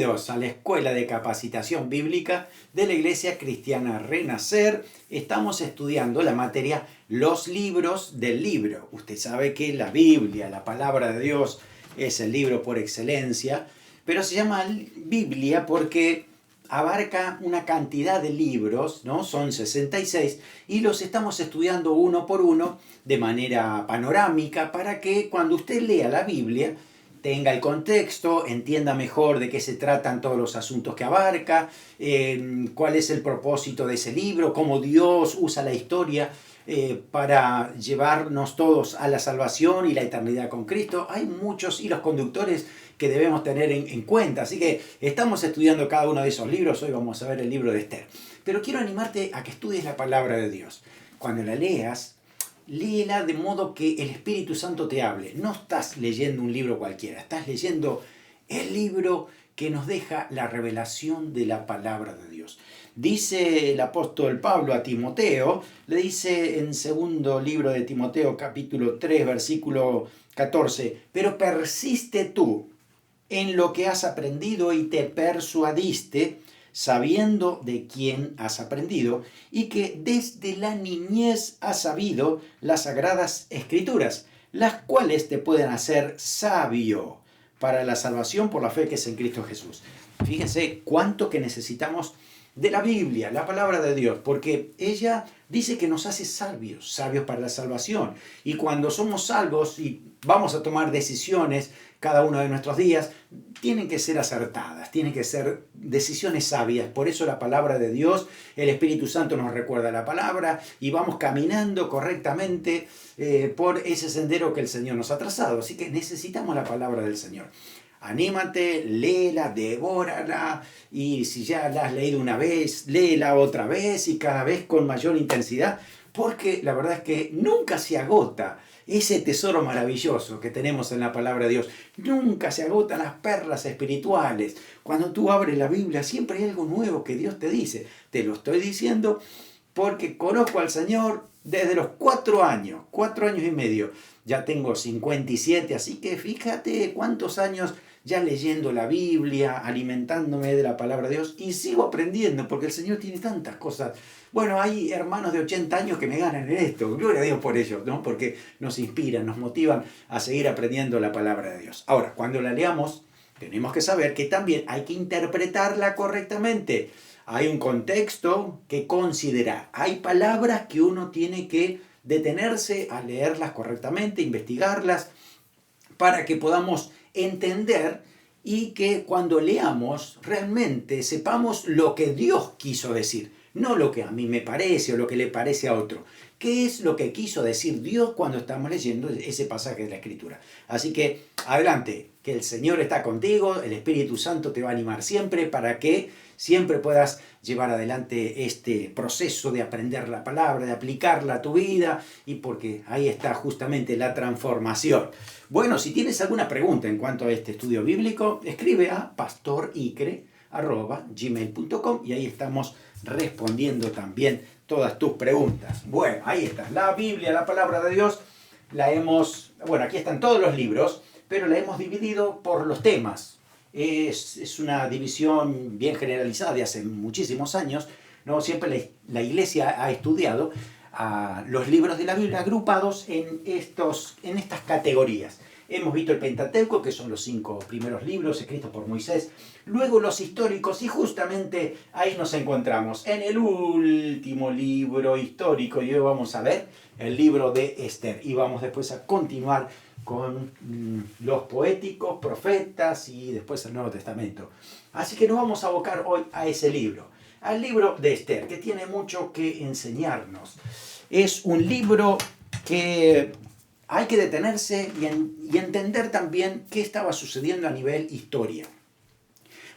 Bienvenidos a la Escuela de Capacitación Bíblica de la Iglesia Cristiana Renacer. Estamos estudiando la materia Los libros del libro. Usted sabe que la Biblia, la palabra de Dios, es el libro por excelencia, pero se llama Biblia porque abarca una cantidad de libros, ¿no? Son 66, y los estamos estudiando uno por uno de manera panorámica para que cuando usted lea la Biblia tenga el contexto, entienda mejor de qué se tratan todos los asuntos que abarca, cuál es el propósito de ese libro, cómo Dios usa la historia para llevarnos todos a la salvación y la eternidad con Cristo. Hay muchos hilos conductores que debemos tener en cuenta, así que estamos estudiando cada uno de esos libros. Hoy vamos a ver el libro de Esther. Pero quiero animarte a que estudies la palabra de Dios. Cuando la leas, léela de modo que el Espíritu Santo te hable. No estás leyendo un libro cualquiera, estás leyendo el libro que nos deja la revelación de la palabra de Dios. Dice el apóstol Pablo a Timoteo, le dice en segundo libro de Timoteo, capítulo 3, versículo 14, pero persiste tú en lo que has aprendido y te persuadiste, sabiendo de quién has aprendido, y que desde la niñez has sabido las sagradas escrituras, las cuales te pueden hacer sabio para la salvación por la fe que es en Cristo Jesús. Fíjense cuánto que necesitamos de la Biblia, la palabra de Dios, porque ella dice que nos hace sabios para la salvación. Y cuando somos salvos y vamos a tomar decisiones cada uno de nuestros días, tienen que ser acertadas, tienen que ser decisiones sabias. Por eso la palabra de Dios, el Espíritu Santo nos recuerda la palabra y vamos caminando correctamente por ese sendero que el Señor nos ha trazado. Así que necesitamos la palabra del Señor. Anímate, léela, devórala, y si ya la has leído una vez, léela otra vez y cada vez con mayor intensidad, porque la verdad es que nunca se agota ese tesoro maravilloso que tenemos en la palabra de Dios. Nunca se agotan las perlas espirituales. Cuando tú abres la Biblia siempre hay algo nuevo que Dios te dice. Te lo estoy diciendo porque conozco al Señor desde los 4 años y medio. Ya tengo 57, así que fíjate cuántos años ya leyendo la Biblia, alimentándome de la palabra de Dios, y sigo aprendiendo porque el Señor tiene tantas cosas. Bueno, hay hermanos de 80 años que me ganan en esto, gloria a Dios por ello, ¿no? Porque nos inspiran, nos motivan a seguir aprendiendo la palabra de Dios. Ahora, cuando la leamos, tenemos que saber que también hay que interpretarla correctamente. Hay un contexto que considerar. Hay palabras que uno tiene que detenerse a leerlas correctamente, investigarlas, para que podamos entender y que cuando leamos realmente sepamos lo que Dios quiso decir, no lo que a mí me parece o lo que le parece a otro. ¿Qué es lo que quiso decir Dios cuando estamos leyendo ese pasaje de la Escritura? Así que adelante, que el Señor está contigo, el Espíritu Santo te va a animar siempre para que siempre puedas llevar adelante este proceso de aprender la palabra, de aplicarla a tu vida, y porque ahí está justamente la transformación. Bueno, si tienes alguna pregunta en cuanto a este estudio bíblico, escribe a pastoricre@gmail.com y ahí estamos respondiendo también todas tus preguntas. Bueno, ahí está, la Biblia, la palabra de Dios, aquí están todos los libros, pero la hemos dividido por los temas. Es una división bien generalizada de hace muchísimos años, ¿no? Siempre la Iglesia ha estudiado los libros de la Biblia agrupados en estas categorías. Hemos visto el Pentateuco, que son los 5 primeros libros escritos por Moisés, luego los históricos, y justamente ahí nos encontramos en el último libro histórico, y hoy vamos a ver el libro de Esther, y vamos después a continuar con los poéticos, profetas y después el Nuevo Testamento. Así que nos vamos a abocar hoy a ese libro, al libro de Esther, que tiene mucho que enseñarnos. Es un libro que hay que detenerse y entender también qué estaba sucediendo a nivel historia.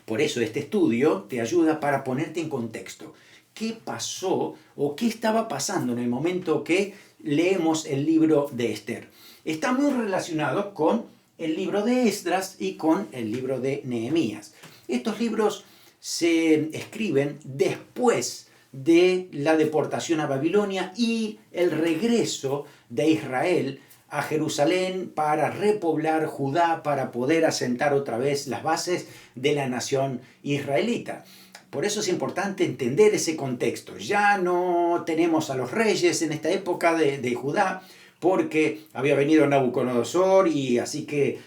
Por eso este estudio te ayuda para ponerte en contexto. ¿Qué pasó o qué estaba pasando en el momento que leemos el libro de Esther? Está muy relacionado con el libro de Esdras y con el libro de Nehemías. Estos libros se escriben después de la deportación a Babilonia y el regreso de Israel a Jerusalén para repoblar Judá, para poder asentar otra vez las bases de la nación israelita. Por eso es importante entender ese contexto. Ya no tenemos a los reyes en esta época de Judá, porque había venido Nabucodonosor y así que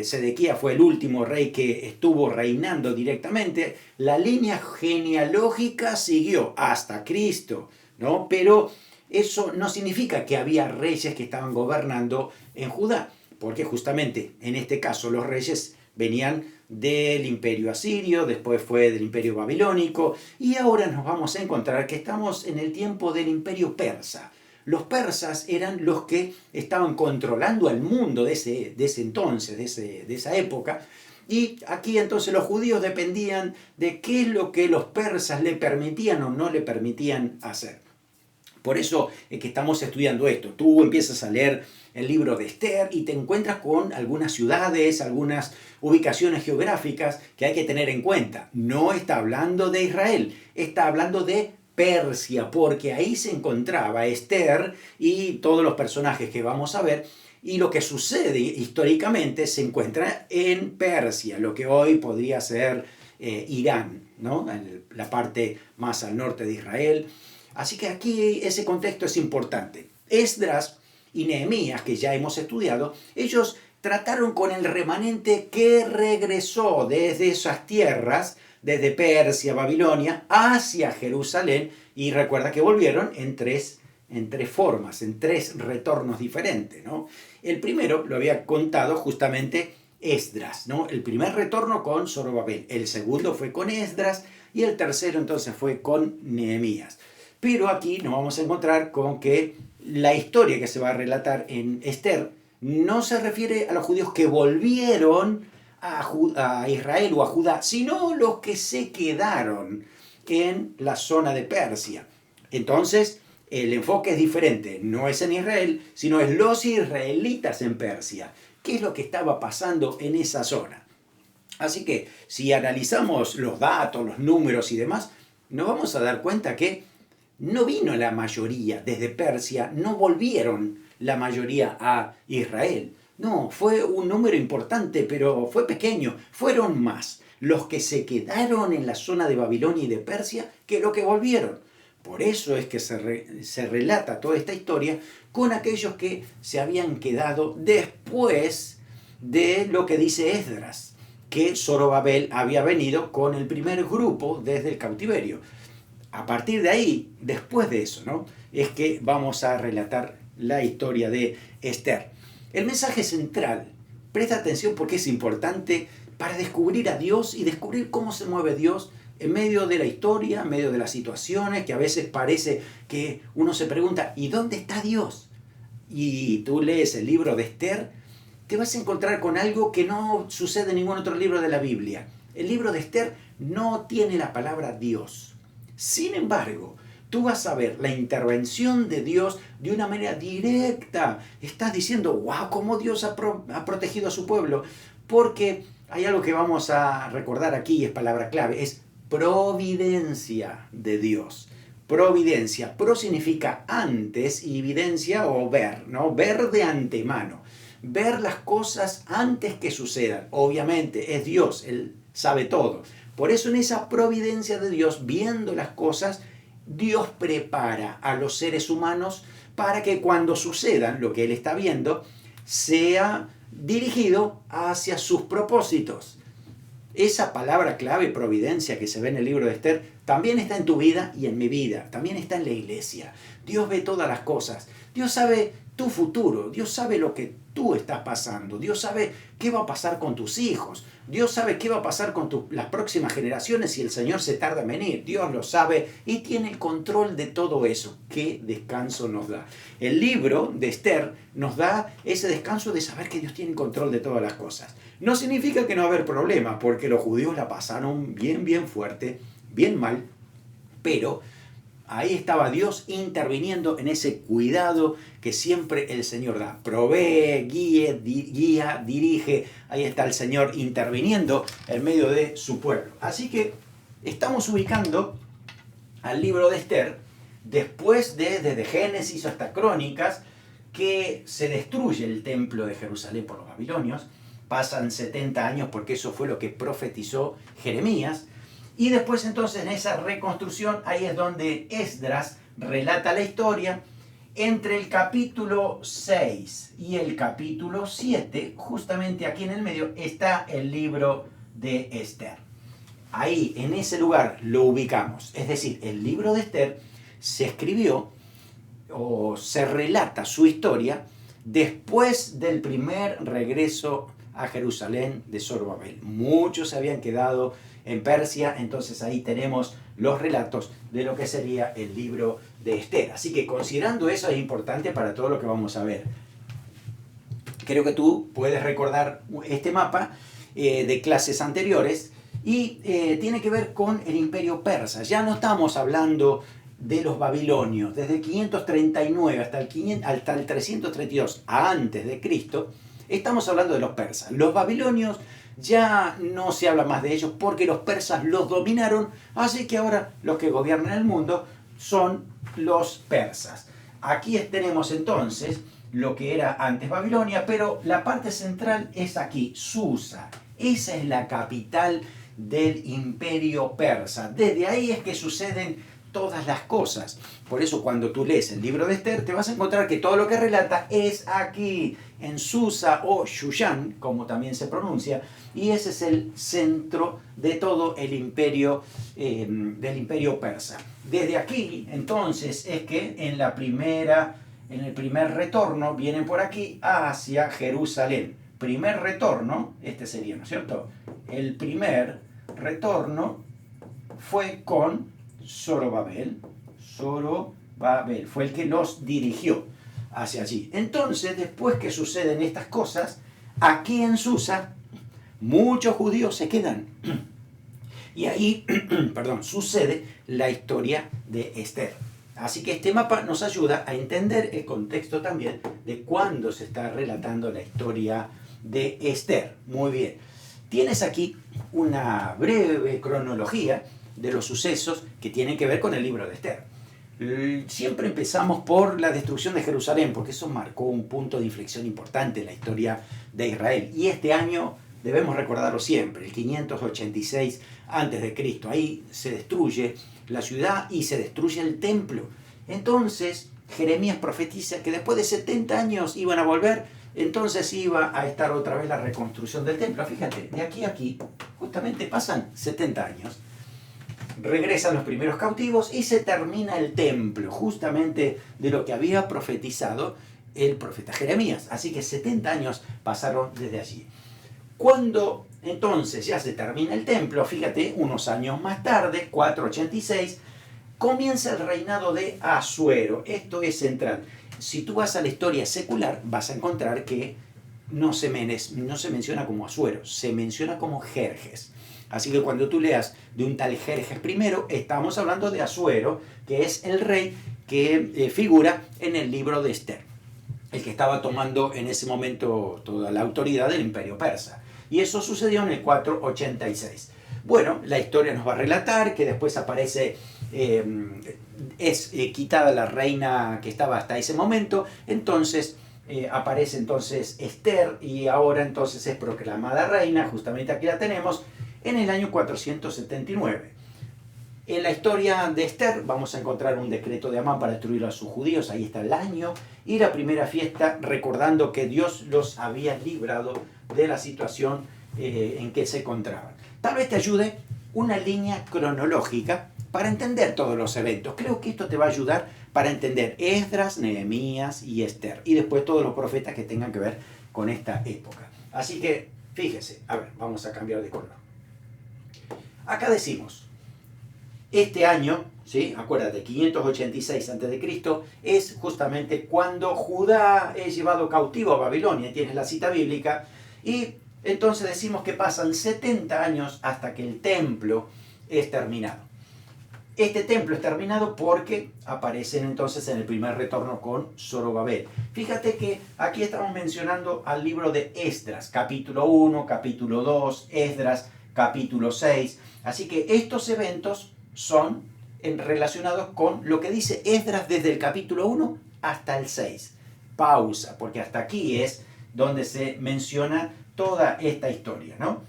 Sedequías fue el último rey que estuvo reinando directamente. La línea genealógica siguió hasta Cristo, ¿no? Pero eso no significa que había reyes que estaban gobernando en Judá, porque justamente en este caso los reyes venían del imperio asirio, después fue del imperio babilónico, y ahora nos vamos a encontrar que estamos en el tiempo del imperio persa. Los persas eran los que estaban controlando al mundo de ese entonces, de esa época, y aquí entonces los judíos dependían de qué es lo que los persas le permitían o no le permitían hacer. Por eso es que estamos estudiando esto. Tú empiezas a leer el libro de Esther y te encuentras con algunas ciudades, algunas ubicaciones geográficas que hay que tener en cuenta. No está hablando de Israel, está hablando de Persia, porque ahí se encontraba Esther y todos los personajes que vamos a ver. Y lo que sucede históricamente se encuentra en Persia, lo que hoy podría ser Irán, ¿no? En la parte más al norte de Israel. Así que aquí ese contexto es importante. Esdras y Nehemías, que ya hemos estudiado, ellos trataron con el remanente que regresó desde esas tierras, desde Persia, Babilonia, hacia Jerusalén, y recuerda que volvieron en tres formas, en tres retornos diferentes, ¿no? El primero lo había contado justamente Esdras, ¿no? El primer retorno con Zorobabel, el segundo fue con Esdras y el tercero entonces fue con Nehemías. Pero aquí nos vamos a encontrar con que la historia que se va a relatar en Esther no se refiere a los judíos que volvieron a Israel o a Judá, sino los que se quedaron en la zona de Persia. Entonces, el enfoque es diferente, no es en Israel, sino es los israelitas en Persia. ¿Qué es lo que estaba pasando en esa zona? Así que, si analizamos los datos, los números y demás, nos vamos a dar cuenta que no vino la mayoría desde Persia, no volvieron la mayoría a Israel. No, fue un número importante, pero fue pequeño. Fueron más los que se quedaron en la zona de Babilonia y de Persia que los que volvieron. Por eso es que se relata toda esta historia con aquellos que se habían quedado después de lo que dice Esdras, que Zorobabel había venido con el primer grupo desde el cautiverio. A partir de ahí, después de eso, ¿no?, es que vamos a relatar la historia de Esther. El mensaje central, presta atención porque es importante para descubrir a Dios y descubrir cómo se mueve Dios en medio de la historia, en medio de las situaciones, que a veces parece que uno se pregunta, ¿y dónde está Dios? Y tú lees el libro de Esther, te vas a encontrar con algo que no sucede en ningún otro libro de la Biblia. El libro de Esther no tiene la palabra Dios. Sin embargo, tú vas a ver la intervención de Dios de una manera directa. Estás diciendo, wow, cómo Dios ha protegido a su pueblo. Porque hay algo que vamos a recordar aquí, es palabra clave, es providencia de Dios. Providencia. Pro significa antes y evidencia o ver, ¿no? Ver de antemano. Ver las cosas antes que sucedan. Obviamente es Dios, Él sabe todo. Por eso en esa providencia de Dios, viendo las cosas, Dios prepara a los seres humanos para que cuando sucedan lo que Él está viendo, sea dirigido hacia sus propósitos. Esa palabra clave, providencia, que se ve en el libro de Esther, también está en tu vida y en mi vida, también está en la iglesia. Dios ve todas las cosas. Dios sabe tu futuro, Dios sabe lo que tú estás pasando, Dios sabe qué va a pasar con tus hijos, Dios sabe qué va a pasar con las próximas generaciones si el Señor se tarda en venir. Dios lo sabe y tiene el control de todo eso. ¿Qué descanso nos da? El libro de Esther nos da ese descanso de saber que Dios tiene el control de todas las cosas. No significa que no va a haber problemas, porque los judíos la pasaron bien fuerte, bien mal, pero ahí estaba Dios interviniendo en ese cuidado que siempre el Señor da. Provee, guía, dirige. Ahí está el Señor interviniendo en medio de su pueblo. Así que estamos ubicando al libro de Esther después desde Génesis hasta Crónicas, que se destruye el templo de Jerusalén por los babilonios. Pasan 70 años porque eso fue lo que profetizó Jeremías. Y después entonces en esa reconstrucción, ahí es donde Esdras relata la historia. Entre el capítulo 6 y el capítulo 7, justamente aquí en el medio, está el libro de Esther. Ahí, en ese lugar, lo ubicamos. Es decir, el libro de Esther se escribió o se relata su historia después del primer regreso a Jerusalén de Zorobabel. Muchos se habían quedado en Persia, entonces ahí tenemos los relatos de lo que sería el libro de Esther. Así que considerando eso es importante para todo lo que vamos a ver. Creo que tú puedes recordar este mapa de clases anteriores y tiene que ver con el imperio persa. Ya no estamos hablando de los babilonios. Desde el 539 hasta el 332 antes de Cristo, estamos hablando de los persas. Los babilonios ya no se habla más de ellos porque los persas los dominaron, así que ahora los que gobiernan el mundo son los persas. Aquí tenemos entonces lo que era antes Babilonia, pero la parte central es aquí, Susa. Esa es la capital del imperio persa. Desde ahí es que suceden todas las cosas. Por eso cuando tú lees el libro de Esther te vas a encontrar que todo lo que relata es aquí, en Susa o Shushan, como también se pronuncia, y ese es el centro de todo el imperio del imperio persa. Desde aquí, entonces, es que en el primer retorno vienen por aquí hacia Jerusalén. Primer retorno, este sería, ¿no es cierto? El primer retorno fue con Zorobabel. Zorobabel fue el que los dirigió hacia allí. Entonces, después que suceden estas cosas, aquí en Susa, muchos judíos se quedan. Y ahí, sucede la historia de Esther. Así que este mapa nos ayuda a entender el contexto también de cuándo se está relatando la historia de Esther. Muy bien. Tienes aquí una breve cronología de los sucesos que tienen que ver con el libro de Esther. Siempre empezamos por la destrucción de Jerusalén, porque eso marcó un punto de inflexión importante en la historia de Israel. Y este año debemos recordarlo siempre, el 586 a.C. Ahí se destruye la ciudad y se destruye el templo. Entonces Jeremías profetiza que después de 70 años iban a volver, entonces iba a estar otra vez la reconstrucción del templo. Fíjate, de aquí a aquí justamente pasan 70 años. Regresan los primeros cautivos y se termina el templo, justamente de lo que había profetizado el profeta Jeremías. Así que 70 años pasaron desde allí. Cuando entonces ya se termina el templo, fíjate, unos años más tarde, 486, comienza el reinado de Asuero. Esto es central. Si tú vas a la historia secular, vas a encontrar que no se menciona como Asuero, se menciona como Jerjes. Así que cuando tú leas de un tal Jerjes I, estamos hablando de Asuero, que es el rey que figura en el libro de Esther, el que estaba tomando en ese momento toda la autoridad del imperio persa. Y eso sucedió en el 486. Bueno, la historia nos va a relatar que después aparece, quitada la reina que estaba hasta ese momento, entonces aparece entonces Esther y ahora entonces es proclamada reina, justamente aquí la tenemos, en el año 479. En la historia de Esther vamos a encontrar un decreto de Amán para destruir a sus judíos, ahí está el año, y la primera fiesta recordando que Dios los había librado de la situación en que se encontraban. Tal vez te ayude una línea cronológica para entender todos los eventos. Creo que esto te va a ayudar para entender Esdras, Nehemías y Esther, y después todos los profetas que tengan que ver con esta época. Así que, fíjese, a ver, vamos a cambiar de color. Acá decimos, este año, ¿sí? Acuérdate, 586 a.C. es justamente cuando Judá es llevado cautivo a Babilonia, tienes la cita bíblica, y entonces decimos que pasan 70 años hasta que el templo es terminado. Este templo es terminado porque aparecen entonces en el primer retorno con Zorobabel. Fíjate que aquí estamos mencionando al libro de Esdras, capítulo 1, capítulo 2, Esdras, capítulo 6. Así que estos eventos son relacionados con lo que dice Esdras desde el capítulo 1 hasta el 6. pausa, porque hasta aquí es donde se menciona toda esta historia, ¿no?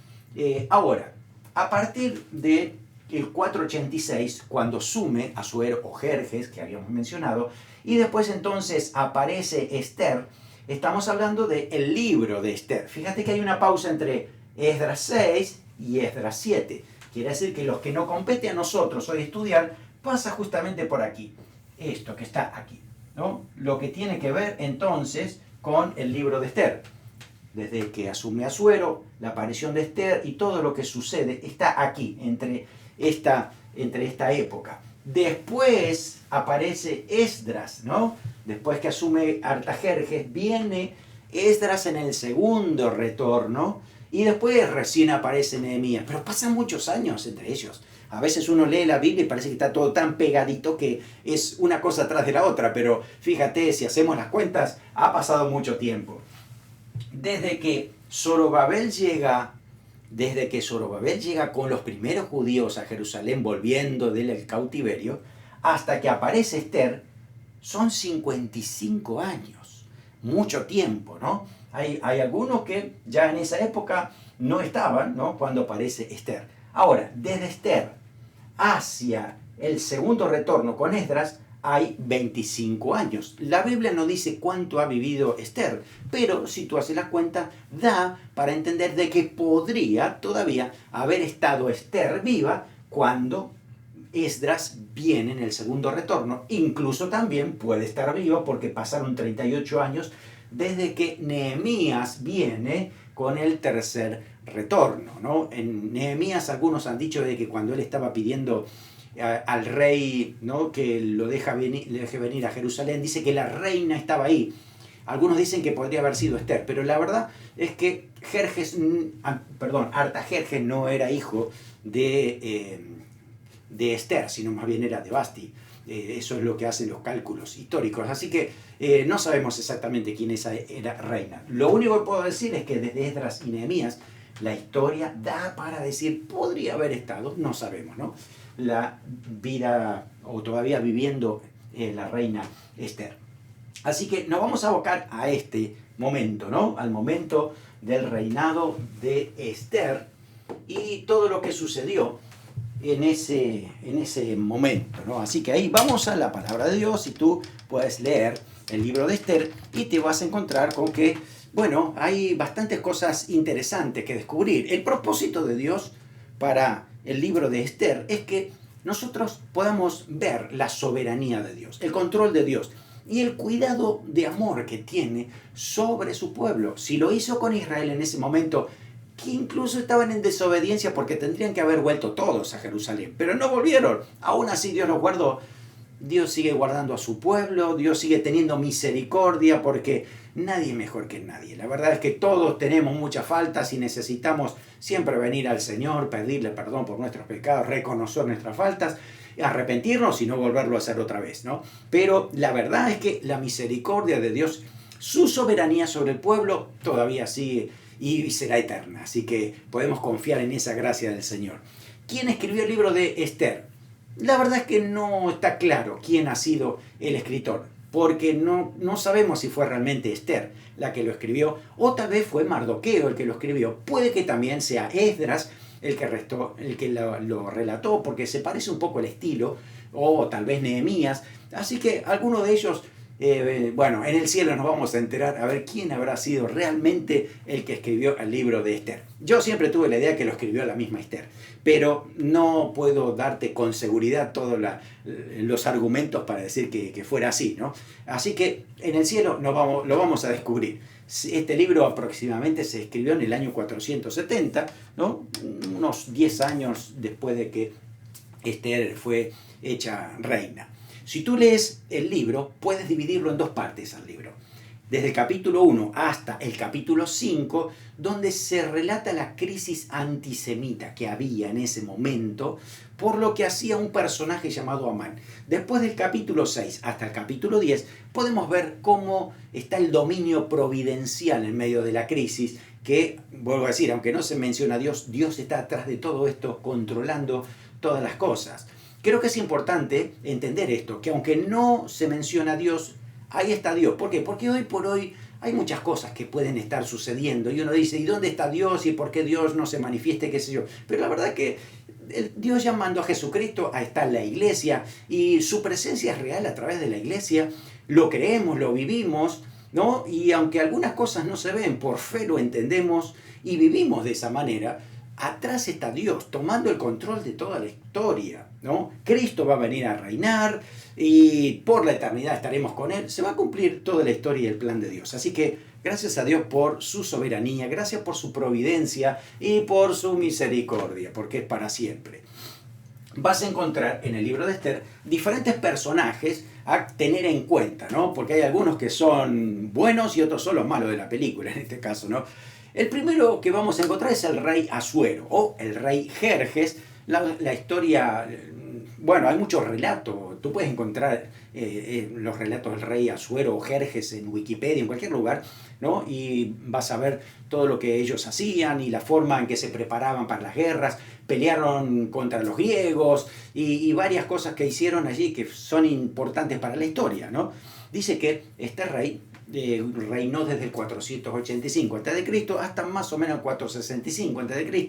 Ahora, a partir de el 486, cuando Sume, Asuero o Jerjes, que habíamos mencionado, y después entonces aparece Esther, estamos hablando del libro de Esther. Fíjate que hay una pausa entre Esdras 6 y Esdras 7. Quiere decir que los que no compete a nosotros hoy estudiar pasa justamente por aquí. Esto que está aquí, ¿no? Lo que tiene que ver entonces con el libro de Esther. Desde que asume Asuero, la aparición de Esther y todo lo que sucede está aquí, entre esta época. Después aparece Esdras, ¿no? Después que asume Artajerjes, viene Esdras en el segundo retorno y después recién aparece Nehemías. Pero pasan muchos años entre ellos. A veces uno lee la Biblia y parece que está todo tan pegadito que es una cosa atrás de la otra, pero fíjate, si hacemos las cuentas, ha pasado mucho tiempo. Desde que Zorobabel llega con los primeros judíos a Jerusalén volviendo del cautiverio, hasta que aparece Esther, son 55 años. Mucho tiempo, ¿no? Hay algunos que ya en esa época no estaban, ¿no? Cuando aparece Esther. Ahora, desde Esther hacia el segundo retorno con Esdras, hay 25 años. La Biblia no dice cuánto ha vivido Esther, pero si tú haces la cuenta, da para entender de que podría todavía haber estado Esther viva cuando Esdras viene en el segundo retorno. Incluso también puede estar viva porque pasaron 38 años desde que Nehemías viene con el tercer retorno, ¿no? En Nehemías algunos han dicho de que cuando él estaba pidiendo al rey, ¿no?, que le deje venir a Jerusalén, dice que la reina estaba ahí. Algunos dicen que podría haber sido Esther, pero la verdad es que Artajerjes no era hijo de Esther, sino más bien era de Basti. Eso es lo que hacen los cálculos históricos. Así que no sabemos exactamente quién era reina. Lo único que puedo decir es que desde Esdras y Nehemías la historia da para decir, podría haber estado, no sabemos, ¿no?, la vida o todavía viviendo la reina Esther. Así que nos vamos a abocar a este momento, ¿no?, al momento del reinado de Esther y todo lo que sucedió en ese momento, ¿no? Así que ahí vamos a la palabra de Dios y tú puedes leer el libro de Esther y te vas a encontrar con que, bueno, hay bastantes cosas interesantes que descubrir. El propósito de Dios para el libro de Esther es que nosotros podamos ver la soberanía de Dios, el control de Dios y el cuidado de amor que tiene sobre su pueblo. Si lo hizo con Israel en ese momento, que incluso estaban en desobediencia porque tendrían que haber vuelto todos a Jerusalén, pero no volvieron. Aún así Dios los guardó. Dios sigue guardando a su pueblo, Dios sigue teniendo misericordia porque nadie es mejor que nadie. La verdad es que todos tenemos muchas faltas y necesitamos siempre venir al Señor, pedirle perdón por nuestros pecados, reconocer nuestras faltas, arrepentirnos y no volverlo a hacer otra vez, ¿no? Pero la verdad es que la misericordia de Dios, su soberanía sobre el pueblo todavía sigue y será eterna. Así que podemos confiar en esa gracia del Señor. ¿Quién escribió el libro de Esther? La verdad es que no está claro quién ha sido el escritor, porque no sabemos si fue realmente Esther la que lo escribió, o tal vez fue Mardoqueo el que lo escribió. Puede que también sea Esdras el que lo relató, porque se parece un poco el estilo, o tal vez Nehemías. Así que alguno de ellos, bueno, en el cielo nos vamos a enterar a ver quién habrá sido realmente el que escribió el libro de Esther. Yo siempre tuve la idea que lo escribió la misma Esther, pero no puedo darte con seguridad todos los argumentos para decir que fuera así, ¿no? Así que en el cielo lo vamos a descubrir. Este libro aproximadamente se escribió en el año 470, ¿no?, unos 10 años después de que Esther fue hecha reina. Si tú lees el libro, puedes dividirlo en dos partes al libro. Desde el capítulo 1 hasta el capítulo 5, donde se relata la crisis antisemita que había en ese momento, por lo que hacía un personaje llamado Amán. Después del capítulo 6 hasta el capítulo 10, podemos ver cómo está el dominio providencial en medio de la crisis, que, vuelvo a decir, aunque no se menciona a Dios, Dios está atrás de todo esto, controlando todas las cosas. Creo que es importante entender esto, que aunque no se menciona a Dios, ahí está Dios. ¿Por qué? Porque hoy por hoy hay muchas cosas que pueden estar sucediendo y uno dice, ¿y dónde está Dios? ¿Y por qué Dios no se manifieste? ¿Qué sé yo? Pero la verdad es que Dios ya mandó a Jesucristo a estar en la iglesia y su presencia es real a través de la iglesia. Lo creemos, lo vivimos, ¿no? Y aunque algunas cosas no se ven, por fe lo entendemos y vivimos de esa manera. Atrás está Dios tomando el control de toda la historia, ¿no? Cristo va a venir a reinar y por la eternidad estaremos con Él. Se va a cumplir toda la historia y el plan de Dios. Así que gracias a Dios por su soberanía, gracias por su providencia y por su misericordia, porque es para siempre. Vas a encontrar en el libro de Esther diferentes personajes a tener en cuenta, ¿no? Porque hay algunos que son buenos y otros son los malos de la película, en este caso, ¿no? El primero que vamos a encontrar es el rey Asuero o el rey Jerjes. La historia, bueno, hay muchos relatos. Tú puedes encontrar los relatos del rey Asuero o Jerjes en Wikipedia, en cualquier lugar, ¿no? Y vas a ver todo lo que ellos hacían y la forma en que se preparaban para las guerras. Pelearon contra los griegos y varias cosas que hicieron allí que son importantes para la historia, ¿no? Dice que este rey reinó desde el 485 a.C. hasta más o menos 465 a.C.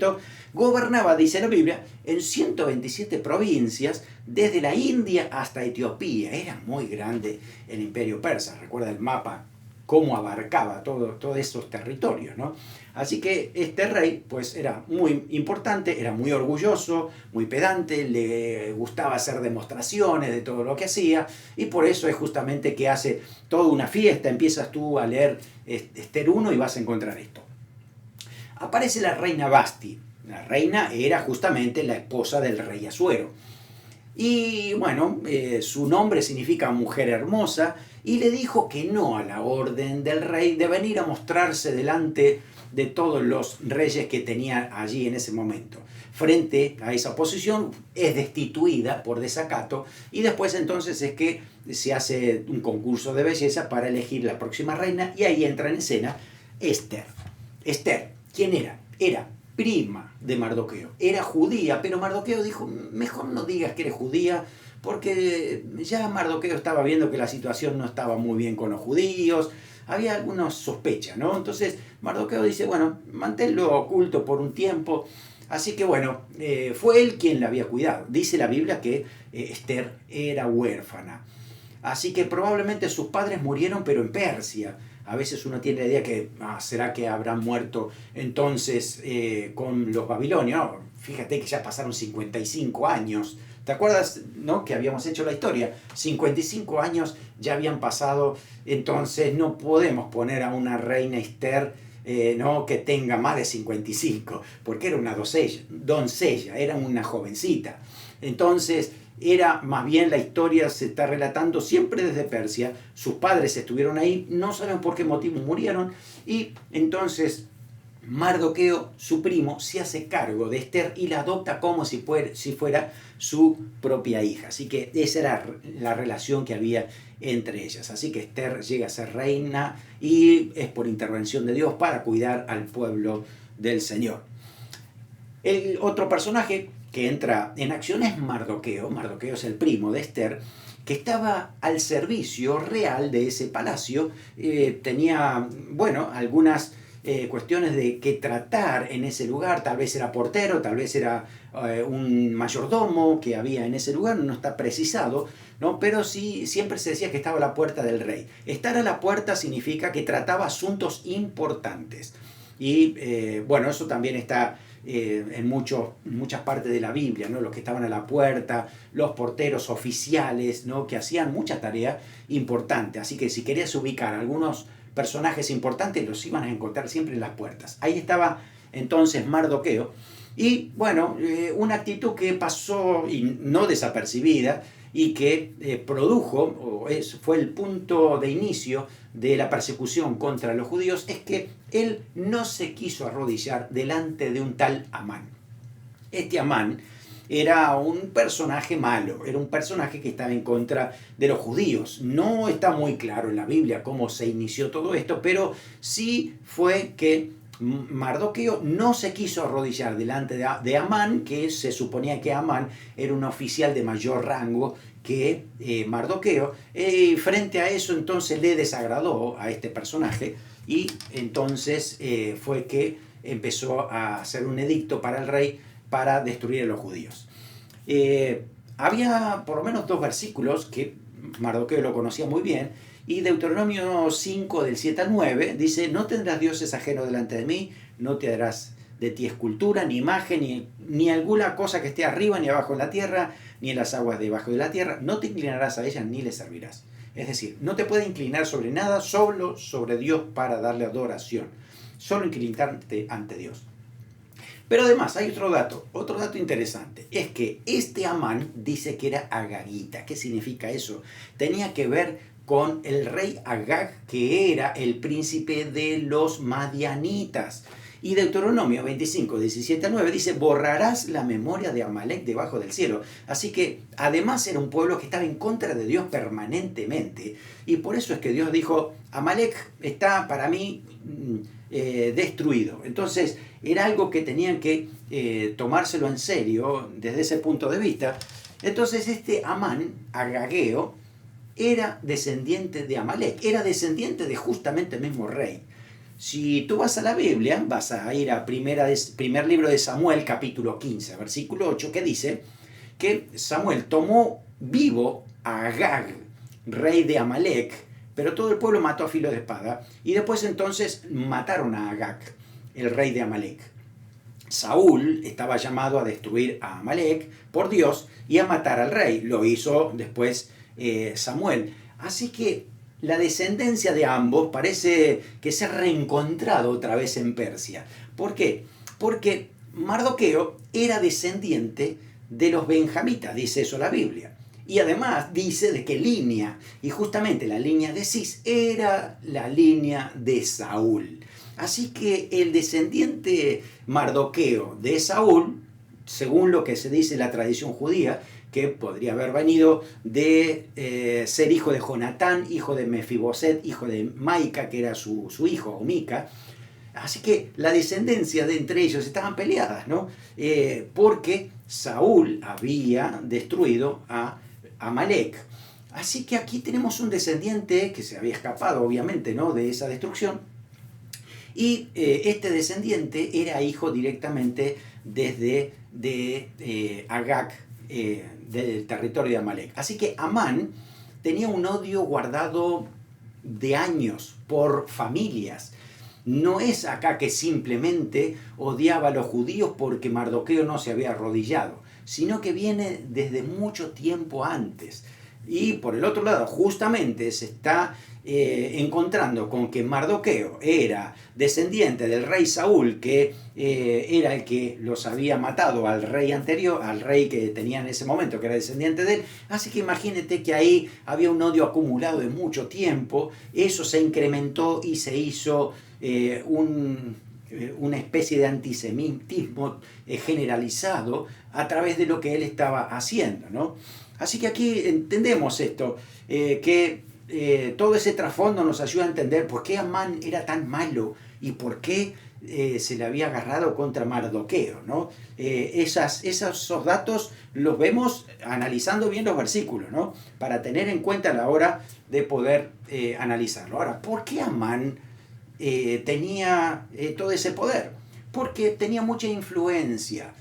Gobernaba, dice la Biblia, en 127 provincias, desde la India hasta Etiopía. Era muy grande el imperio persa. Recuerda el mapa, cómo abarcaba todos esos territorios, ¿no? Así que este rey pues era muy importante, era muy orgulloso, muy pedante, le gustaba hacer demostraciones de todo lo que hacía y por eso es justamente que hace toda una fiesta. Empiezas tú a leer Esther 1 y vas a encontrar esto. Aparece la reina Vasti. La reina era justamente la esposa del rey Asuero. Y bueno, su nombre significa mujer hermosa y le dijo que no a la orden del rey de venir a mostrarse delante de todos los reyes que tenía allí en ese momento. Frente a esa oposición es destituida por desacato y después entonces es que se hace un concurso de belleza para elegir la próxima reina y ahí entra en escena Esther. Esther, ¿quién era? Era prima de Mardoqueo. Era judía, pero Mardoqueo dijo, mejor no digas que eres judía, porque ya Mardoqueo estaba viendo que la situación no estaba muy bien con los judíos, había algunas sospechas, ¿no? Entonces Mardoqueo dice, bueno, manténlo oculto por un tiempo. Así que bueno, fue él quien la había cuidado. Dice la Biblia que Esther era huérfana. Así que probablemente sus padres murieron, pero en Persia. A veces uno tiene la idea que, ¿será que habrán muerto entonces con los babilonios? Fíjate que ya pasaron 55 años. ¿Te acuerdas, no, que habíamos hecho la historia? 55 años ya habían pasado, entonces no podemos poner a una reina Esther no, que tenga más de 55, porque era una doncella, era una jovencita. Entonces, era más bien la historia se está relatando siempre desde Persia. Sus padres estuvieron ahí, no saben por qué motivo murieron, y entonces Mardoqueo, su primo, se hace cargo de Esther y la adopta como si fuera su propia hija. Así que esa era la relación que había entre ellas. Así que Esther llega a ser reina y es por intervención de Dios para cuidar al pueblo del Señor. El otro personaje que entra en acción es Mardoqueo. Mardoqueo es el primo de Esther, que estaba al servicio real de ese palacio. Tenía, bueno, algunas cuestiones de qué tratar en ese lugar. Tal vez era portero, tal vez era un mayordomo que había en ese lugar, no está precisado, ¿no? Pero sí, siempre se decía que estaba a la puerta del rey. Estar a la puerta significa que trataba asuntos importantes. Y bueno, eso también está en muchas partes de la Biblia, ¿no? Los que estaban a la puerta, los porteros oficiales, ¿no? Que hacían mucha tarea importante. Así que si querías ubicar algunos personajes importantes, los iban a encontrar siempre en las puertas. Ahí estaba entonces Mardoqueo. Y bueno, una actitud que pasó y no desapercibida y que produjo, fue el punto de inicio de la persecución contra los judíos, es que él no se quiso arrodillar delante de un tal Amán. Este Amán era un personaje malo, era un personaje que estaba en contra de los judíos. No está muy claro en la Biblia cómo se inició todo esto, pero sí fue que Mardoqueo no se quiso arrodillar delante de Amán, que se suponía que Amán era un oficial de mayor rango que Mardoqueo. Frente a eso entonces le desagradó a este personaje y entonces fue que empezó a hacer un edicto para el rey para destruir a los judíos. Había por lo menos 2 versículos que Mardoqueo lo conocía muy bien, y Deuteronomio 5 del 7 al 9 dice: no tendrás dioses ajenos delante de mí, no te harás de ti escultura, ni imagen, ni alguna cosa que esté arriba ni abajo en la tierra, ni en las aguas debajo de la tierra, no te inclinarás a ellas ni le servirás. Es decir, no te puedes inclinar sobre nada, solo sobre Dios para darle adoración. Solo inclinarte ante Dios. Pero además hay otro dato interesante, es que este Amán dice que era agagita. ¿Qué significa eso? Tenía que ver con el rey Agag, que era el príncipe de los madianitas. Y Deuteronomio 25, 17 a 9 dice: borrarás la memoria de Amalek debajo del cielo. Así que además era un pueblo que estaba en contra de Dios permanentemente. Y por eso es que Dios dijo: Amalek está para mí destruido. Entonces era algo que tenían que tomárselo en serio desde ese punto de vista. Entonces este Amán, agageo, era descendiente de Amalek, era descendiente de justamente el mismo rey. Si tú vas a la Biblia, vas a ir a primer libro de Samuel, capítulo 15, versículo 8, que dice que Samuel tomó vivo a Agag, rey de Amalek, pero todo el pueblo mató a filo de espada, y después entonces mataron a Agag, el rey de Amalek. Saúl estaba llamado a destruir a Amalek por Dios y a matar al rey. Lo hizo después Samuel. Así que la descendencia de ambos parece que se ha reencontrado otra vez en Persia. ¿Por qué? Porque Mardoqueo era descendiente de los benjamitas, dice eso la Biblia. Y además dice de qué línea. Y justamente la línea de Cis era la línea de Saúl. Así que el descendiente Mardoqueo de Saúl, según lo que se dice en la tradición judía, que podría haber venido de ser hijo de Jonatán, hijo de Mefiboset, hijo de Maica, que era su hijo, o Mica. Así que la descendencia de entre ellos estaban peleadas, ¿no? Porque Saúl había destruido a Amalek. Así que aquí tenemos un descendiente que se había escapado, obviamente, ¿no?, de esa destrucción. Y este descendiente era hijo directamente desde Agag, del territorio de Amalek. Así que Amán tenía un odio guardado de años por familias. No es acá que simplemente odiaba a los judíos porque Mardoqueo no se había arrodillado, sino que viene desde mucho tiempo antes. Y por el otro lado, justamente se está encontrando con que Mardoqueo era descendiente del rey Saúl, que era el que los había matado al rey anterior, al rey que tenía en ese momento, que era descendiente de él. Así que imagínate que ahí había un odio acumulado de mucho tiempo. Eso se incrementó y se hizo una especie de antisemitismo generalizado a través de lo que él estaba haciendo, ¿no? Así que aquí entendemos esto, que todo ese trasfondo nos ayuda a entender por qué Amán era tan malo y por qué se le había agarrado contra Mardoqueo, ¿no? Esos datos los vemos analizando bien los versículos, ¿no?, para tener en cuenta a la hora de poder analizarlo. Ahora, ¿por qué Amán tenía todo ese poder? Porque tenía mucha influencia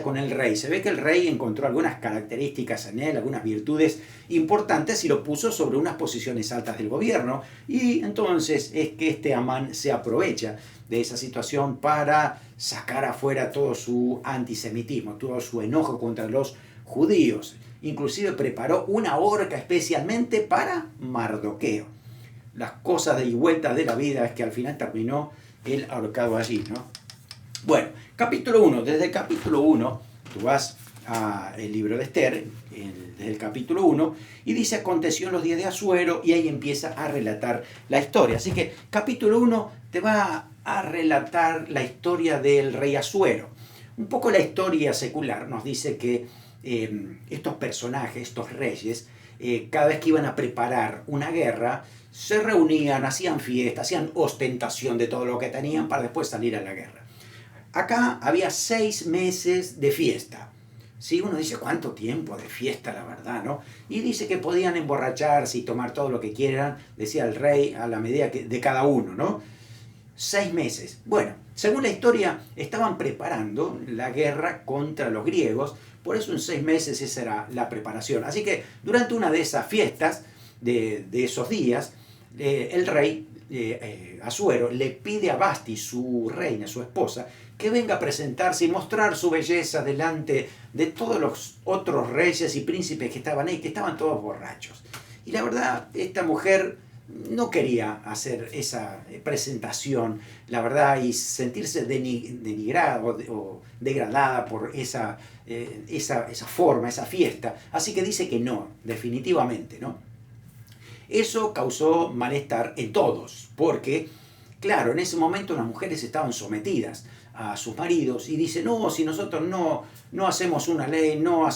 con el rey. Se ve que el rey encontró algunas características en él, algunas virtudes importantes, y lo puso sobre unas posiciones altas del gobierno. Y entonces es que este Amán se aprovecha de esa situación para sacar afuera todo su antisemitismo, todo su enojo contra los judíos. Inclusive preparó una horca especialmente para Mardoqueo. Las cosas de y vueltas de la vida es que al final terminó él ahorcado allí, ¿no? Bueno, capítulo 1. Desde el capítulo 1, tú vas al libro de Esther, desde el capítulo 1, y dice: aconteció en los días de Asuero, y ahí empieza a relatar la historia. Así que capítulo 1 te va a relatar la historia del rey Asuero. Un poco la historia secular nos dice que estos personajes, estos reyes, cada vez que iban a preparar una guerra, se reunían, hacían fiestas, hacían ostentación de todo lo que tenían para después salir a la guerra. Acá había 6 meses de fiesta. ¿Sí? Uno dice, ¿cuánto tiempo de fiesta, la verdad, no? Y dice que podían emborracharse y tomar todo lo que quieran, decía el rey, a la medida de cada uno, ¿no? 6 meses. Bueno, según la historia, estaban preparando la guerra contra los griegos, por eso en 6 meses esa era la preparación. Así que durante una de esas fiestas, de esos días, el rey Asuero le pide a Basti, su reina, su esposa, que venga a presentarse y mostrar su belleza delante de todos los otros reyes y príncipes que estaban ahí, que estaban todos borrachos. Y la verdad, esta mujer no quería hacer esa presentación, la verdad, y sentirse denigrada o degradada por esa forma, esa fiesta. Así que dice que no, definitivamente, ¿no? Eso causó malestar en todos, porque, claro, en ese momento las mujeres estaban sometidas a sus maridos y dicen, no, si nosotros no hacemos una ley, no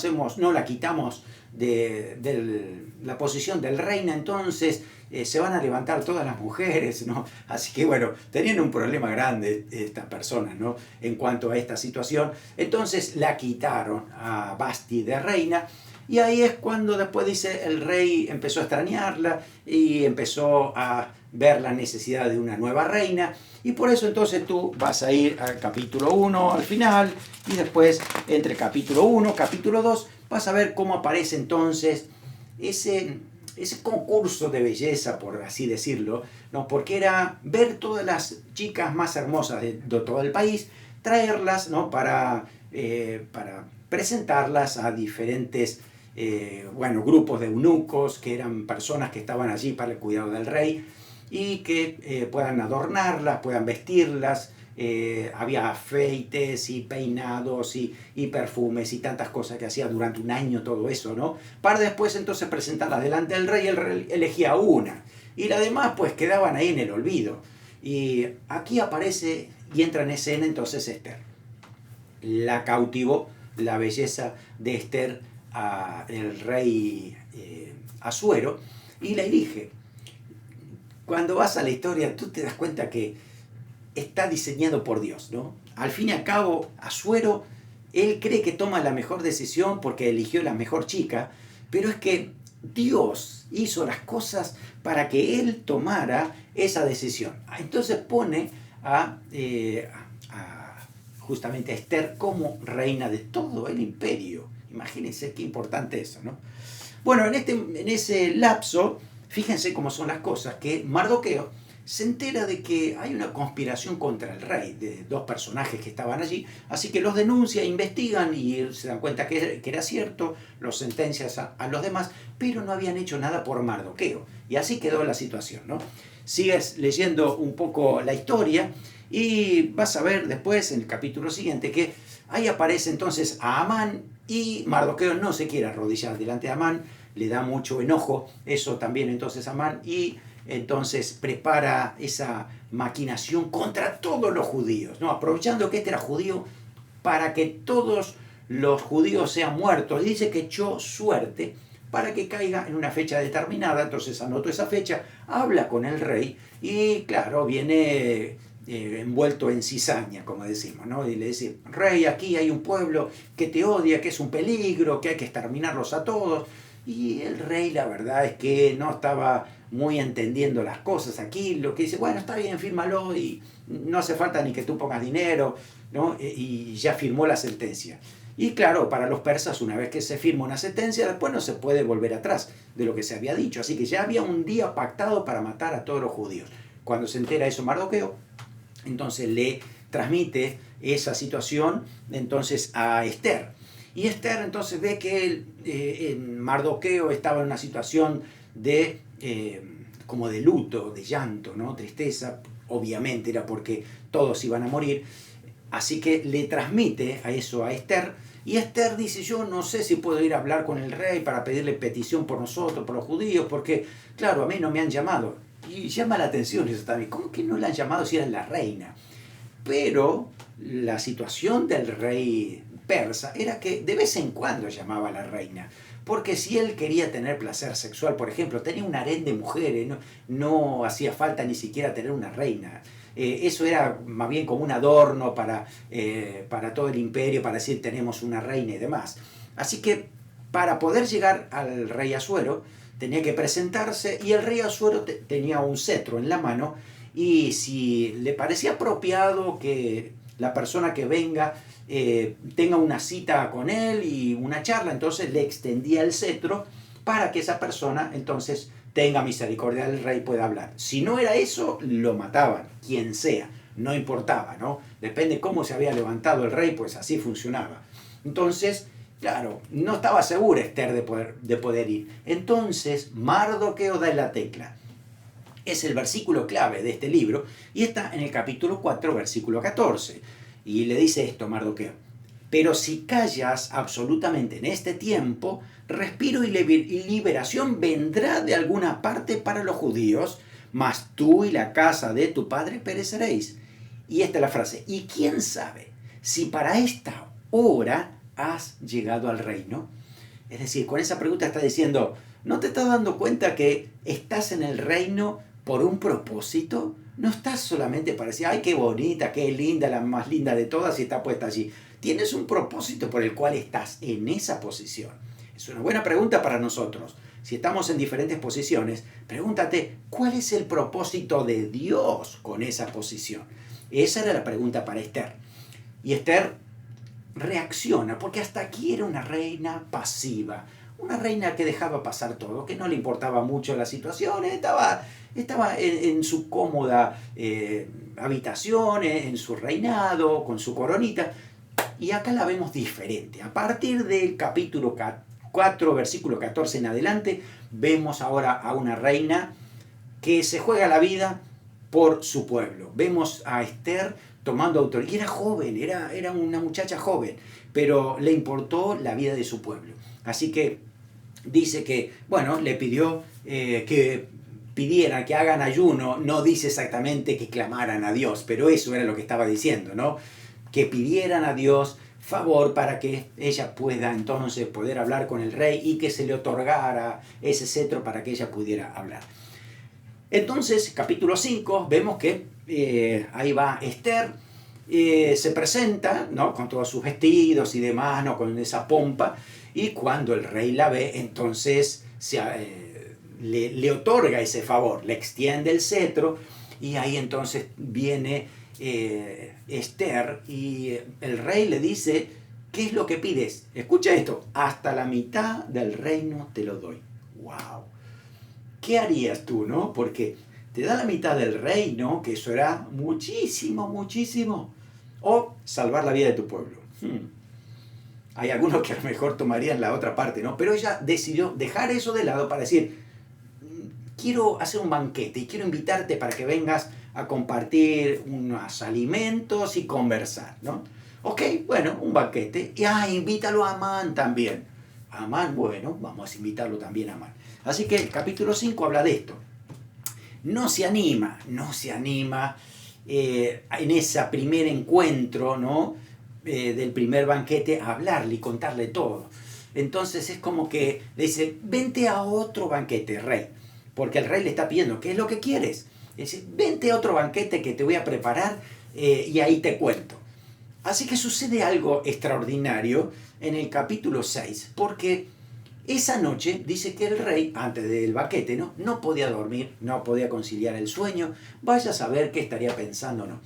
la quitamos de la posición del reina, entonces se van a levantar todas las mujeres, ¿no? Así que bueno, tenían un problema grande estas personas, ¿no? En cuanto a esta situación. Entonces la quitaron a Basti de reina. Y ahí es cuando después dice el rey empezó a extrañarla y empezó a ver la necesidad de una nueva reina. Y por eso entonces tú vas a ir al capítulo 1 al final y después entre capítulo 1 capítulo 2 vas a ver cómo aparece entonces ese concurso de belleza, por así decirlo, ¿no? Porque era ver todas las chicas más hermosas de todo el país, traerlas, ¿no? para presentarlas a diferentes grupos de eunucos, que eran personas que estaban allí para el cuidado del rey, y que puedan adornarlas, puedan vestirlas. Había afeites y peinados y perfumes y tantas cosas que hacía durante un año todo eso, ¿no? Para después entonces presentarlas delante del rey, el rey elegía una. Y las demás pues quedaban ahí en el olvido. Y aquí aparece y entra en escena entonces Esther. La cautivó la belleza de Esther el rey Asuero y la elige. Cuando vas a la historia tú te das cuenta que está diseñado por Dios, ¿no? Al fin y al cabo, Asuero, él cree que toma la mejor decisión porque eligió la mejor chica, pero es que Dios hizo las cosas para que él tomara esa decisión. Entonces pone justamente a Esther como reina de todo el imperio. Imagínense qué importante eso, ¿no? Bueno, en ese lapso, fíjense cómo son las cosas, que Mardoqueo se entera de que hay una conspiración contra el rey, de 2 personajes que estaban allí, así que los denuncia, investigan y se dan cuenta que era cierto, los sentencian a los demás, pero no habían hecho nada por Mardoqueo. Y así quedó la situación, ¿no? Sigues leyendo un poco la historia y vas a ver después, en el capítulo siguiente, que ahí aparece entonces a Amán y Mardoqueo no se quiere arrodillar delante de Amán, le da mucho enojo, eso también entonces Amán, y entonces prepara esa maquinación contra todos los judíos, ¿no? Aprovechando que este era judío para que todos los judíos sean muertos. Y dice que echó suerte para que caiga en una fecha determinada, entonces anotó esa fecha, habla con el rey y claro, viene envuelto en cizaña, como decimos, ¿no? Y le dice, rey, aquí hay un pueblo que te odia, que es un peligro, que hay que exterminarlos a todos. Y el rey, la verdad es que no estaba muy entendiendo las cosas aquí, lo que dice, bueno, está bien, fírmalo y no hace falta ni que tú pongas dinero, ¿no? Y ya firmó la sentencia. Y claro, para los persas, una vez que se firma una sentencia, después no se puede volver atrás de lo que se había dicho. Así que ya había un día pactado para matar a todos los judíos. Cuando se entera eso Mardoqueo, entonces le transmite esa situación entonces a Esther. Y Esther entonces ve que Mardoqueo estaba en una situación como de luto, de llanto, ¿no? Tristeza, obviamente era porque todos iban a morir. Así que le transmite eso a Esther. Y Esther dice, yo no sé si puedo ir a hablar con el rey para pedirle petición por nosotros, por los judíos, porque claro, a mí no me han llamado. Y llama la atención eso también. ¿Cómo que no la han llamado si era la reina? Pero la situación del rey persa era que de vez en cuando llamaba a la reina, Porque si él quería tener placer sexual, por ejemplo, tenía un harén de mujeres, no hacía falta ni siquiera tener una reina. Eso era más bien como un adorno para todo el imperio, para decir tenemos una reina y demás. Así que para poder llegar al rey Asuero tenía que presentarse, y el rey Asuero tenía un cetro en la mano, y si le parecía apropiado que la persona que venga tenga una cita con él y una charla, entonces le extendía el cetro para que esa persona entonces tenga misericordia del rey, pueda hablar. Si no era eso, lo mataban, quien sea, no importaba, ¿no? Depende cómo se había levantado el rey, pues así funcionaba. Entonces, claro, no estaba segura Esther de poder ir. Entonces, Mardoqueo da en la tecla. Es el versículo clave de este libro, y está en el capítulo 4, versículo 14. Y le dice esto a Mardoqueo: pero si callas absolutamente en este tiempo, respiro y liberación vendrá de alguna parte para los judíos, mas tú y la casa de tu padre pereceréis. Y esta es la frase: y quién sabe si para esta hora has llegado al reino. Es decir, con esa pregunta está diciendo: ¿no te estás dando cuenta que estás en el reino por un propósito? No estás solamente para decir, ay, qué bonita, qué linda, la más linda de todas, y está puesta allí. Tienes un propósito por el cual estás en esa posición. Es una buena pregunta para nosotros. Si estamos en diferentes posiciones, pregúntate, ¿cuál es el propósito de Dios con esa posición? Esa era la pregunta para Esther. Y Esther reacciona, porque hasta aquí era una reina pasiva, una reina que dejaba pasar todo, que no le importaba mucho la situación, estaba en su cómoda habitación, en su reinado, con su coronita. Y acá la vemos diferente. A partir del capítulo 4, versículo 14 en adelante, vemos ahora a una reina que se juega la vida por su pueblo. Vemos a Esther tomando autoridad. Y era joven, era una muchacha joven, pero le importó la vida de su pueblo. Así que dice que, bueno, le pidió que pidieran que hagan ayuno. No dice exactamente que clamaran a Dios, pero eso era lo que estaba diciendo, ¿no? Que pidieran a Dios favor para que ella pueda entonces poder hablar con el rey y que se le otorgara ese cetro para que ella pudiera hablar. Entonces, capítulo 5, vemos que ahí va Esther, se presenta, ¿no?, con todos sus vestidos y demás, ¿no?, con esa pompa, y cuando el rey la ve, entonces le otorga ese favor, le extiende el cetro, y ahí entonces viene Esther, y el rey le dice: ¿qué es lo que pides? Escucha esto: hasta la mitad del reino te lo doy. ¡Wow! ¿Qué harías tú, no? Porque te da la mitad del reino, que eso era muchísimo, muchísimo. O salvar la vida de tu pueblo. Hay algunos que a lo mejor tomarían la otra parte, ¿no? Pero ella decidió dejar eso de lado para decir: quiero hacer un banquete y quiero invitarte para que vengas a compartir unos alimentos y conversar, ¿no? Ok, bueno, un banquete. Y invítalo a Amán también. Amán, bueno, vamos a invitarlo también a Amán. Así que el capítulo 5 habla de esto. No se anima en ese primer encuentro, ¿no?, del primer banquete, a hablarle y contarle todo. Entonces es como que le dice: vente a otro banquete, rey. Porque el rey le está pidiendo: ¿qué es lo que quieres? Dice: vente a otro banquete que te voy a preparar y ahí te cuento. Así que sucede algo extraordinario en el capítulo 6, porque esa noche dice que el rey, antes del banquete, no podía dormir, no podía conciliar el sueño. Vaya a saber qué estaría pensando, ¿no?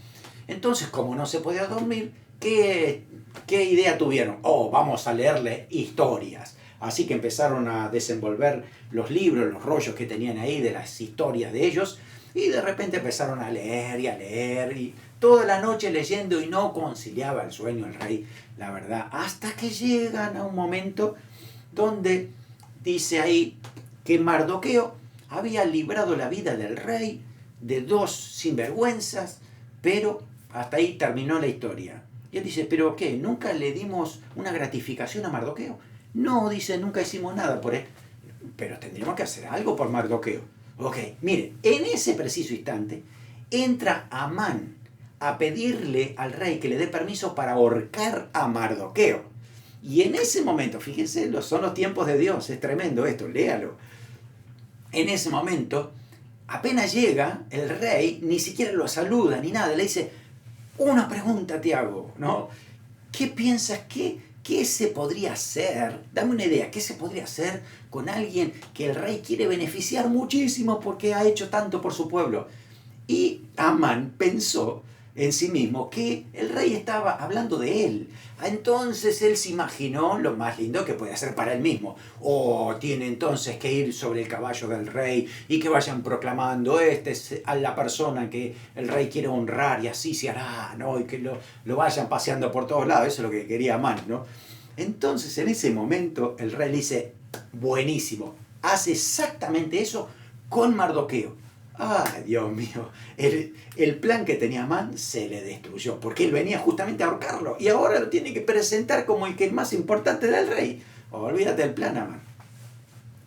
Entonces, como no se podía dormir, ¿qué idea tuvieron? Vamos a leerle historias. Así que empezaron a desenvolver los libros, los rollos que tenían ahí de las historias de ellos, y de repente empezaron a leer y toda la noche leyendo, y no conciliaba el sueño el rey, la verdad, hasta que llegan a un momento donde dice ahí que Mardoqueo había librado la vida del rey de dos sinvergüenzas, pero hasta ahí terminó la historia. Y él dice: ¿pero qué? ¿Nunca le dimos una gratificación a Mardoqueo? No, dice, nunca hicimos nada por él. Pero tendríamos que hacer algo por Mardoqueo. Ok, mire, en ese preciso instante entra Amán a pedirle al rey que le dé permiso para ahorcar a Mardoqueo. Y en ese momento, fíjense, son los tiempos de Dios, es tremendo esto, léalo. En ese momento, apenas llega el rey, ni siquiera lo saluda ni nada, le dice, una pregunta te hago, ¿no? ¿Qué piensas? ¿Qué se podría hacer? Dame una idea, ¿qué se podría hacer con alguien que el rey quiere beneficiar muchísimo porque ha hecho tanto por su pueblo? Y Amán pensó en sí mismo que el rey estaba hablando de él. Entonces él se imaginó lo más lindo que puede hacer para él mismo. Tiene entonces que ir sobre el caballo del rey y que vayan proclamando, esta es a la persona que el rey quiere honrar y así se hará, ¿no? Y que lo vayan paseando por todos lados. Eso es lo que quería Amán, ¿no? Entonces en ese momento el rey le dice, buenísimo, hace exactamente eso con Mardoqueo. ¡Ay, Dios mío! El plan que tenía Amán se le destruyó, porque él venía justamente a ahorcarlo, y ahora lo tiene que presentar como el que es más importante del rey. Olvídate del plan, Amán.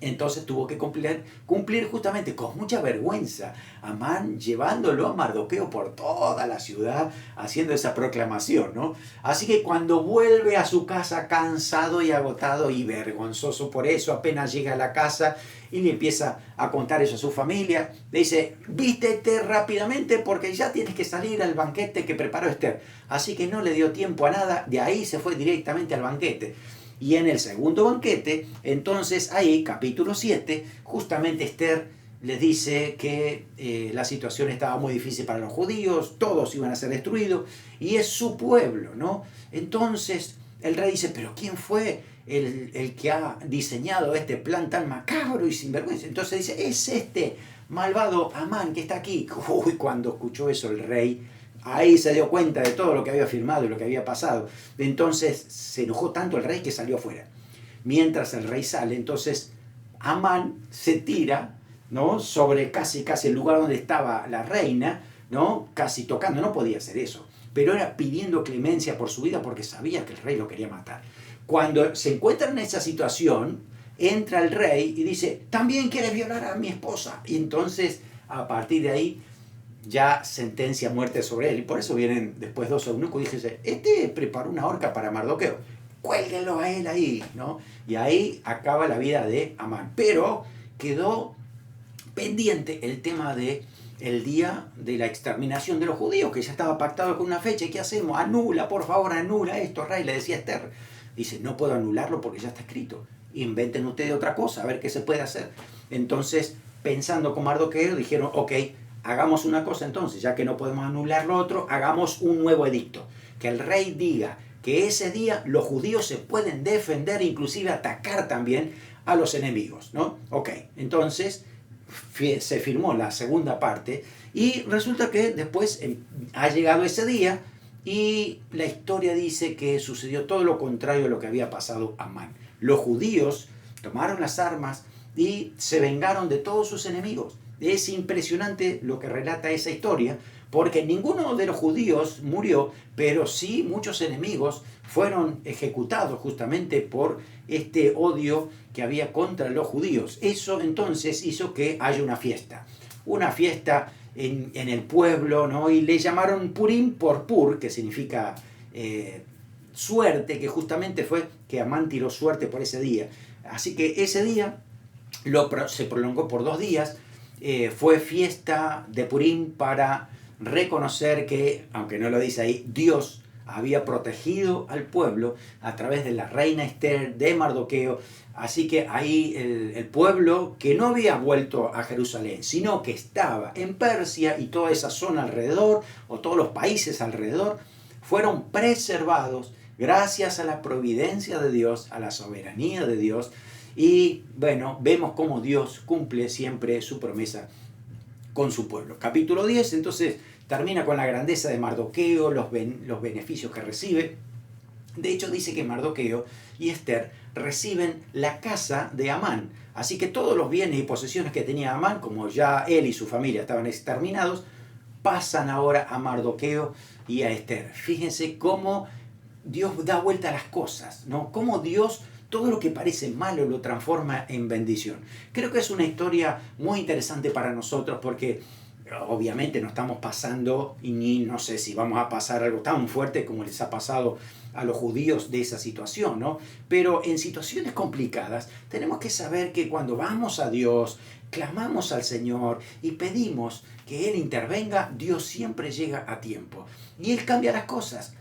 Entonces tuvo que cumplir justamente con mucha vergüenza. Amán llevándolo a Mardoqueo por toda la ciudad, haciendo esa proclamación, ¿no? Así que cuando vuelve a su casa cansado y agotado y vergonzoso por eso, apenas llega a la casa y le empieza a contar eso a su familia, le dice, vístete rápidamente porque ya tienes que salir al banquete que preparó Esther. Así que no le dio tiempo a nada, de ahí se fue directamente al banquete. Y en el segundo banquete, entonces ahí, capítulo 7, justamente Esther les dice que la situación estaba muy difícil para los judíos, todos iban a ser destruidos, y es su pueblo, ¿no? Entonces el rey dice, pero ¿quién fue el que ha diseñado este plan tan macabro y sinvergüenza? Entonces dice, es este malvado Amán que está aquí. Uy, cuando escuchó eso el rey, ahí se dio cuenta de todo lo que había firmado y lo que había pasado. Entonces se enojó tanto el rey que salió afuera. Mientras el rey sale, entonces Amán se tira, ¿no?, sobre casi el lugar donde estaba la reina, ¿no?, casi tocando. No podía hacer eso, pero era pidiendo clemencia por su vida porque sabía que el rey lo quería matar. Cuando se encuentra en esa situación, entra el rey y dice, también quieres violar a mi esposa. Y entonces, a partir de ahí, ya sentencia muerte sobre él. Y por eso vienen después dos eunucos y dicen, este preparó una horca para Mardoqueo, cuélguenlo a él ahí, ¿no? Y ahí acaba la vida de Amán. Pero quedó pendiente el tema de el día de la exterminación de los judíos, que ya estaba pactado con una fecha. ¿Y qué hacemos? Anula, por favor, anula esto, rey, le decía Esther. Dice, no puedo anularlo porque ya está escrito. Inventen ustedes otra cosa, a ver qué se puede hacer. Entonces, pensando con Mardoqueo, dijeron, ok, hagamos una cosa entonces, ya que no podemos anular lo otro, hagamos un nuevo edicto. Que el rey diga que ese día los judíos se pueden defender, inclusive atacar también a los enemigos, ¿no? Ok, entonces se firmó la segunda parte y resulta que después ha llegado ese día y la historia dice que sucedió todo lo contrario a lo que había pasado a Amán. Los judíos tomaron las armas y se vengaron de todos sus enemigos. Es impresionante lo que relata esa historia, porque ninguno de los judíos murió, pero sí muchos enemigos fueron ejecutados justamente por este odio que había contra los judíos. Eso entonces hizo que haya una fiesta en el pueblo, ¿no? Y le llamaron Purim por Pur, que significa suerte, que justamente fue que Amán tiró suerte por ese día. Así que ese día se prolongó por 2 días. Fue fiesta de Purim para reconocer que, aunque no lo dice ahí, Dios había protegido al pueblo a través de la reina Esther, de Mardoqueo. Así que ahí el pueblo que no había vuelto a Jerusalén, sino que estaba en Persia y toda esa zona alrededor, o todos los países alrededor, fueron preservados gracias a la providencia de Dios, a la soberanía de Dios. Y bueno, vemos cómo Dios cumple siempre su promesa con su pueblo. Capítulo 10, entonces, termina con la grandeza de Mardoqueo, los beneficios que recibe. De hecho, dice que Mardoqueo y Esther reciben la casa de Amán. Así que todos los bienes y posesiones que tenía Amán, como ya él y su familia estaban exterminados, pasan ahora a Mardoqueo y a Esther. Fíjense cómo Dios da vuelta a las cosas, ¿no? Cómo Dios todo lo que parece malo lo transforma en bendición. Creo que es una historia muy interesante para nosotros porque Obviamente no estamos pasando, y ni no sé si vamos a pasar algo tan fuerte como les ha pasado a los judíos de esa situación, ¿no? Pero en situaciones complicadas tenemos que saber que cuando vamos a Dios, clamamos al Señor y pedimos que Él intervenga, Dios siempre llega a tiempo. Y Él cambia las cosas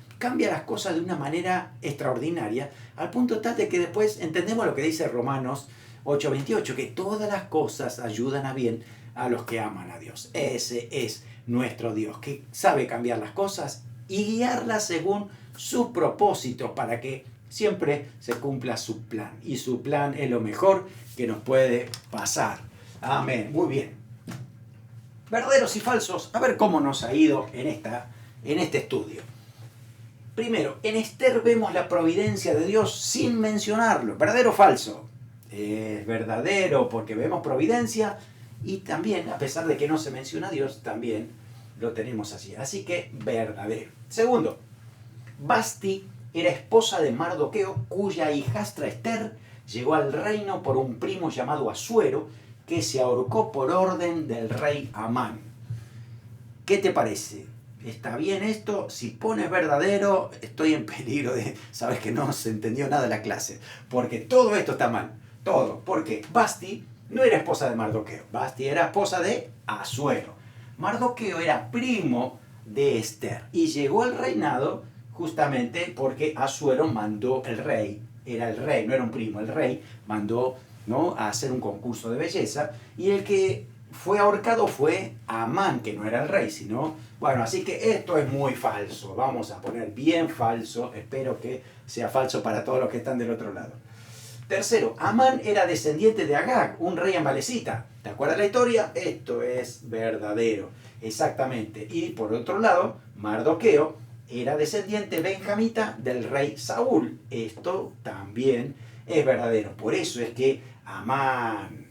de una manera extraordinaria, al punto tal de que después entendemos lo que dice Romanos 8:28, que todas las cosas ayudan a bien a los que aman a Dios. Ese es nuestro Dios, que sabe cambiar las cosas y guiarlas según sus propósitos para que siempre se cumpla su plan. Y su plan es lo mejor que nos puede pasar. Amén. Muy bien. Verdaderos y falsos. A ver cómo nos ha ido en este estudio. Primero, en Esther vemos la providencia de Dios sin mencionarlo. ¿Verdadero o falso? Es verdadero porque vemos providencia y también, a pesar de que no se menciona a Dios, también lo tenemos así. Así que, verdadero. Segundo, Vasti era esposa de Mardoqueo, cuya hijastra Esther llegó al reino por un primo llamado Asuero, que se ahorcó por orden del rey Amán. ¿Qué te parece? ¿Está bien esto? Si pones verdadero, estoy en peligro de... Sabes que no se entendió nada de la clase, porque todo esto está mal. Todo. Porque Vasti no era esposa de Mardoqueo. Vasti era esposa de Asuero. Mardoqueo era primo de Esther y llegó al reinado justamente porque Asuero mandó, el rey, era el rey, no era un primo, el rey mandó, ¿no?, a hacer un concurso de belleza, y el que fue ahorcado fue Amán, que no era el rey, sino... Bueno, así que esto es muy falso. Vamos a poner bien falso. Espero que sea falso para todos los que están del otro lado. Tercero, Amán era descendiente de Agag, un rey amalecita. ¿Te acuerdas la historia? Esto es verdadero, exactamente. Y por otro lado, Mardoqueo era descendiente benjamita del rey Saúl. Esto también es verdadero. Por eso es que Amán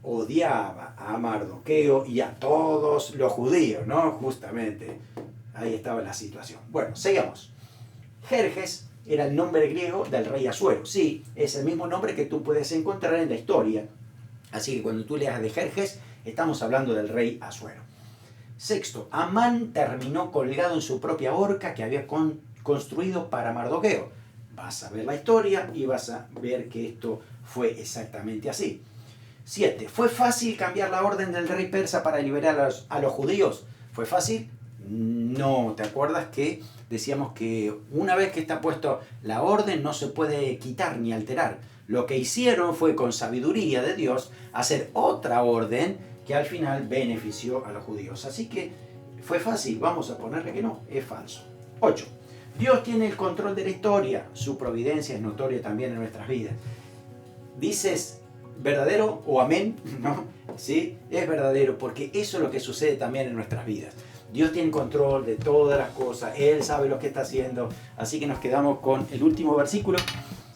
odiaba a Mardoqueo y a todos los judíos, ¿no? Justamente ahí estaba la situación. Bueno, sigamos. Jerjes era el nombre griego del rey Asuero. Sí, es el mismo nombre que tú puedes encontrar en la historia. Así que cuando tú leas de Jerjes, estamos hablando del rey Asuero. Sexto, Amán terminó colgado en su propia horca que había construido para Mardoqueo. Vas a ver la historia y vas a ver que esto fue exactamente así. 7. ¿Fue fácil cambiar la orden del rey persa para liberar a los judíos? ¿Fue fácil? No. ¿Te acuerdas que decíamos que una vez que está puesto la orden no se puede quitar ni alterar? Lo que hicieron fue, con sabiduría de Dios, hacer otra orden que al final benefició a los judíos. Así que fue fácil. Vamos a ponerle que no. Es falso. 8. Dios tiene el control de la historia. Su providencia es notoria también en nuestras vidas. Dices... ¿verdadero o amén? ¿No? ¿Sí? Es verdadero, porque eso es lo que sucede también en nuestras vidas. Dios tiene control de todas las cosas, Él sabe lo que está haciendo. Así que nos quedamos con el último versículo,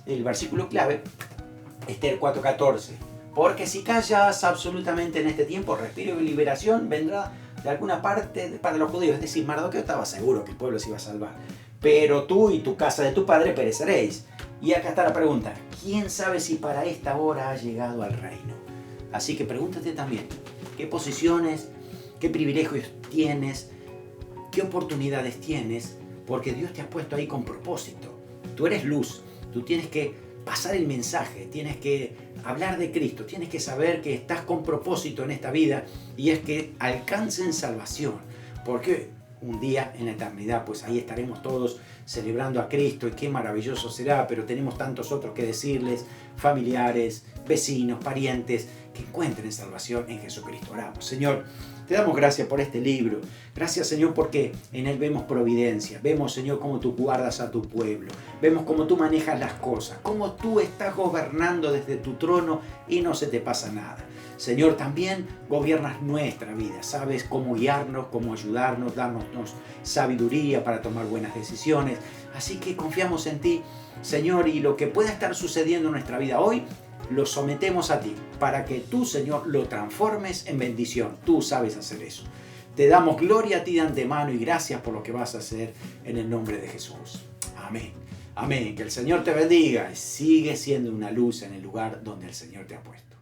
el versículo clave, Esther 4:14. Porque si callas absolutamente en este tiempo, respiro y liberación vendrá de alguna parte para los judíos. Es decir, Mardoqueo estaba seguro que el pueblo se iba a salvar. Pero tú y tu casa de tu padre pereceréis. Y acá está la pregunta, ¿quién sabe si para esta hora ha llegado al reino? Así que pregúntate también, ¿qué posiciones, qué privilegios tienes, qué oportunidades tienes? Porque Dios te ha puesto ahí con propósito. Tú eres luz, tú tienes que pasar el mensaje, tienes que hablar de Cristo, tienes que saber que estás con propósito en esta vida y es que alcancen salvación. Porque un día en la eternidad, pues ahí estaremos todos celebrando a Cristo y qué maravilloso será, pero tenemos tantos otros que decirles, familiares, vecinos, parientes, que encuentren salvación en Jesucristo. Oramos. Señor, te damos gracias por este libro. Gracias, Señor, porque en él vemos providencia. Vemos, Señor, cómo tú guardas a tu pueblo. Vemos cómo tú manejas las cosas. Cómo tú estás gobernando desde tu trono y no se te pasa nada. Señor, también gobiernas nuestra vida. Sabes cómo guiarnos, cómo ayudarnos, darnos sabiduría para tomar buenas decisiones. Así que confiamos en ti, Señor, y lo que pueda estar sucediendo en nuestra vida hoy, lo sometemos a ti, para que tú, Señor, lo transformes en bendición. Tú sabes hacer eso. Te damos gloria a ti de antemano y gracias por lo que vas a hacer en el nombre de Jesús. Amén. Amén. Que el Señor te bendiga y sigue siendo una luz en el lugar donde el Señor te ha puesto.